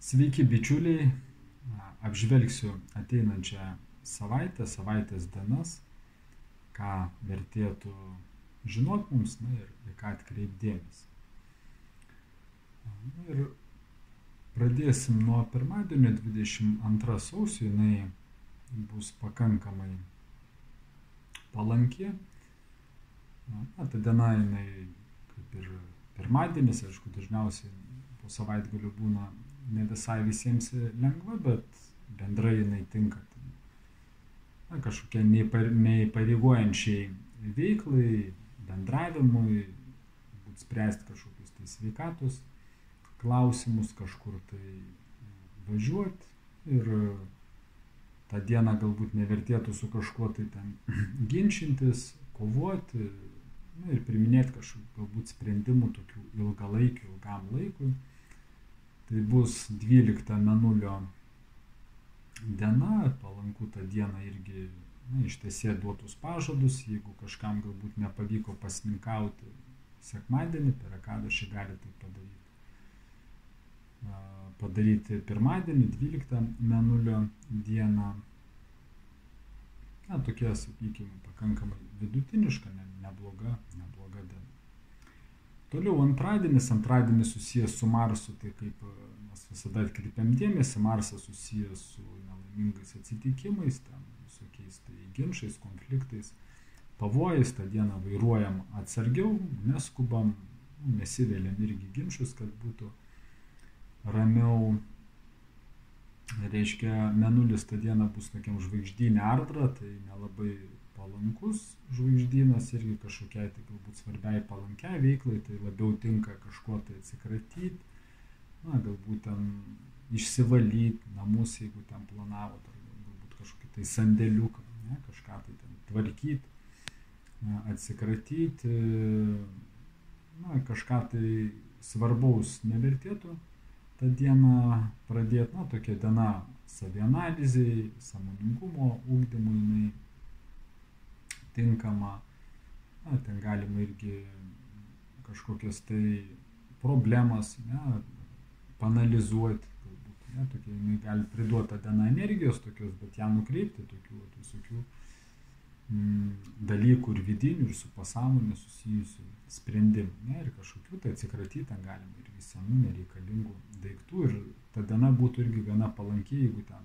Sveiki bičiuliai, apžvelgsiu ateinančią savaitę, savaitės dienas, ką vertėtų žinot mums ir ką atkreipdėmės. Ir pradėsim nuo pirmadienio 22 sausio, jinai bus pakankamai palanki. Ta diena jinai kaip ir pirmadienis, aišku, dažniausiai po savaitgalių būna ne visai visiems lengva, bet bendrai jinai tinka kažkokia neįpareigojančiai veiklai, bendravimui, spręsti kažkokius tai sveikatos klausimus, kažkur tai važiuoti ir tą dieną galbūt nevertėtų su kažkuo tai ten ginčintis, kovoti ir priiminėti kažkokių galbūt sprendimų tokių ilgalaikių, ilgam laikui. Tai bus 12 mėnulio diena, palanku tą dieną irgi ištesėti duotus pažadus, jeigu kažkam galbūt nepavyko pasninkauti sekmadienį, per Ekadašį gali tai padaryti pirmadienį, 12 mėnulio dieną. Tokia, sakykime, pakankamai vidutiniška, nebloga diena. Toliau antradienis susijęs su Marsu, tai kaip mes visada atkreipiam dėmesį, Marsas susijęs su nelaimingais atsitikimais, ten visokiais tai ginčais, konfliktais, pavojais, tą dieną vairuojam atsargiau, neskubam, nesivėliam irgi ginčius, kad būtų ramiau. Reiškia, mėnulis tą dieną bus tokiam žvaigždynė Ardra, tai nelabai palankus žvaigždynas, irgi kažkokiai tai galbūt svarbiai palankiai veiklai, tai labiau tinka kažkuo tai atsikratyti, galbūt ten išsivalyti namus, jeigu ten planavo, galbūt kažkokį tai sandėliuką, kažką tai ten tvarkyti, atsikratyti, kažką tai svarbaus nevertėtų tą dieną pradėti, tokia diena savianalizei, sąmoningumo ugdymui jinai tinkama, ten galima irgi kažkokias tai problemas panalizuoti, galbūt, tokia jinai gali priduoti tą dieną energijos tokios, bet ją nukreipti tokių visokių dalykų ir vidinių, ir su pasąmonė susijusių sprendimų, ir kažkokių tai atsikratyti, ten galima irgi senų nereikalingų daiktų, ir ta diena būtų irgi gana palanki, jeigu ten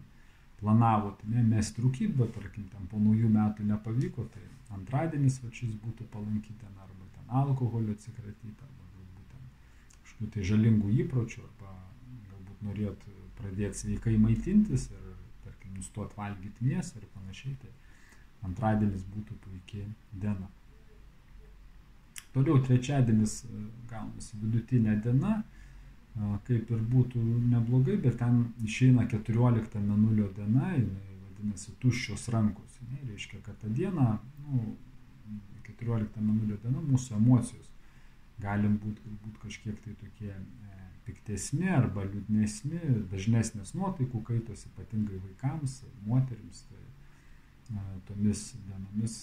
planavot mesti rūkyti, bet tarkim ten po naujų metų nepavyko, tai antradienis šis būtų palanki diena, arba ten alkoholio atsikratyti, arba galbūt ten kažkokių tai žalingų įpročių, arba galbūt norėt pradėti sveikai maitintis ir tarkim nustoti valgyti mėsą ir panašiai, tai antradienis būtų puikiai diena. Toliau trečiadienis gaunasi vidutinė diena, kaip ir būtų neblogai, bet ten išeina 14 mėnulio diena, jinai vadinasi tuščios rankos. Reiškia, kad tą dieną, 14 mėnulio diena, mūsų emocijos galim būti galbūt kažkiek tai tokie piktesni arba liūdnesni, dažnesnės nuotaikų kaitos, ypatingai vaikams, moterims. Tai tomis dienomis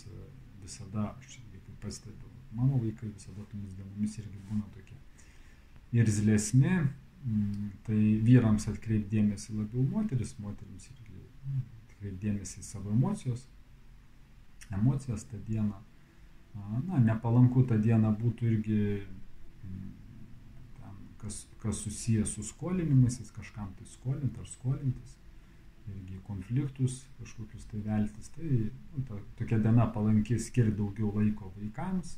visada, aš irgi pastebiu, mano vaikai visada tomis dienomis irgi būna tokie irzlesni, tai vyrams atkreipdėmėsi labiau moterims irgi atkreipdėmėsi į savo emocijas tą dieną. Nepalanku tą dieną būtų irgi ten, kas susijęs su skolinimasis, kažkam tai skolinti ar skolintis, irgi konfliktus kažkokius tai veltis, tai tokia diena palanki skirti daugiau laiko vaikams,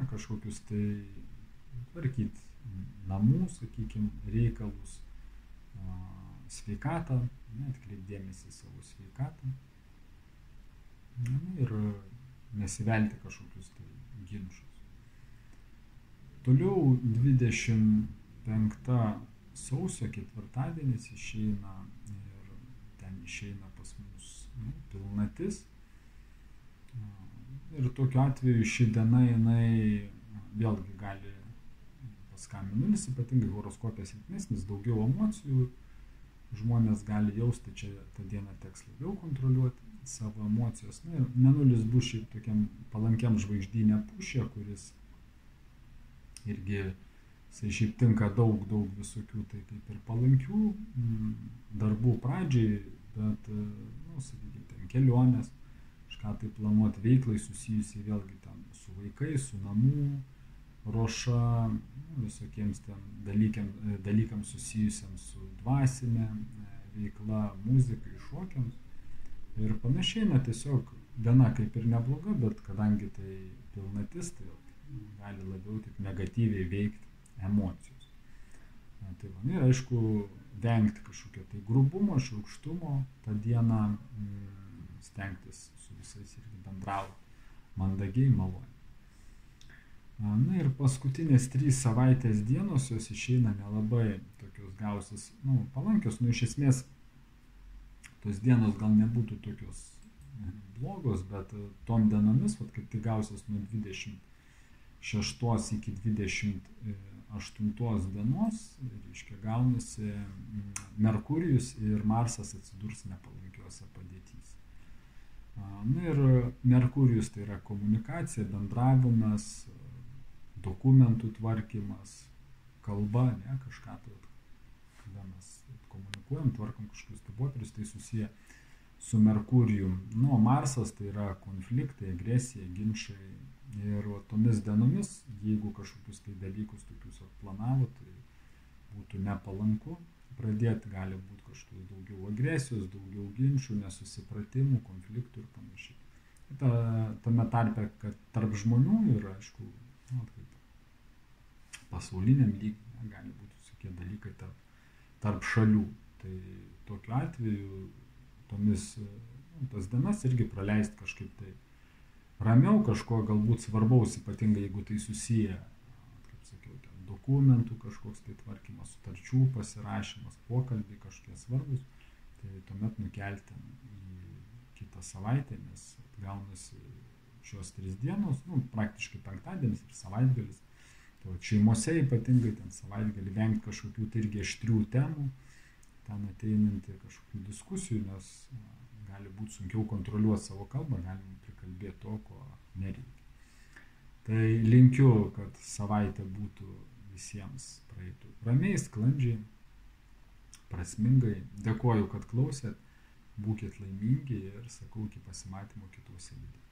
kažkokius tai tvarkyti namų, sakykime, reikalus, sveikatą, atkreipdėmėsi į savo sveikatą ir nesivelti kažkokius tai ginčus. Toliau 25 sausio ketvirtadienis išeina ir ten išeina pas mus pilnatis. Ir tokiu atveju ši diena jinai vėlgi gali paskambintis, ypatingai horoskopė silpnesnis, daugiau emocijų, žmonės gali jausti, čia tą dieną teks labiau kontroliuoti savo emocijos. Ir mėnulis bus šiaip tokiam palankiam žvaigždynė pušė, kuris irgi Jisai šiaip tinka daug visokių, tai kaip ir palankių darbų pradžiai, bet, nu, sakykime, ten kelionės, kažką tai planuoti veiklai susijusiai vėlgi ten su vaikais, su namų ruoša, nu, visokiems ten dalykams susijusiams su dvasinė veikla, muzikai, šokiams ir panašiai, na tiesiog diena kaip ir nebloga, bet kadangi tai pilnatis, tai gali labiau taip negatyviai veikti emocijos. Tai va, ir aišku, vengti kažkokio tai grubumo, šiurkštumo tą dieną, stengtis su visais irgi bendrauti mandagiai, maloniai. Na ir paskutinės 3 savaitės dienos jos išeina nelabai tokios gausios, nu, palankios, nu iš esmės tos dienos gal nebūtų tokios blogos, bet tom dienomis, vat, kaip tai gausios nuo 26 iki 28 dienos, reiškia, gaunasi Merkurijus ir Marsas atsidurs nepalankiuose padėtyse. Na ir Merkurijus tai yra komunikacija, bendravimas, dokumentų tvarkymas, kalba, ne, kažką tai, kada mes komunikuojam, tvarkom kažkokius popierius, tai susiję su Merkurijum. Nu, Marsas tai yra konfliktai, agresija, ginčai. Ir tomis dienomis, jeigu kažkokius tai dalykus tokius planavo, tai būtų nepalanku pradėti, gali būti kažkokios daugiau agresijos, daugiau ginčių, nesusipratimų, konfliktų ir panašiai. Tame tarpe, kad tarp žmonių ir, aišku, nu, pasauliniam lygiui gali būti visokie dalykai tarp šalių. Tai tokiu atveju tas dienas irgi praleisti kažkaip tai ramiau, kažko galbūt svarbaus, ypatingai jeigu tai susiję, kaip sakiau, ten dokumentų kažkoks tai tvarkymas, sutarčių pasirašymas, pokalbiai kažkokie svarbus, tai tuomet nukelti į kitą savaitę, nes gaunasi šios 3 dienos, nu, praktiškai penktadienis ir savaitgalis. Tai šeimose ypatingai ten savaitgalį vengti kažkokių tai irgi aštrių temų, ten ateinanti kažkokių diskusijų, nes gali būti sunkiau kontroliuoti savo kalbą, galima prikalbėti to, ko nereikia. Tai linkiu, kad savaitė būtų visiems praeitų ramiai, sklandžiai, prasmingai. Dėkoju, kad klausėt, būkit laimingi ir sakau iki pasimatymo kituose videose.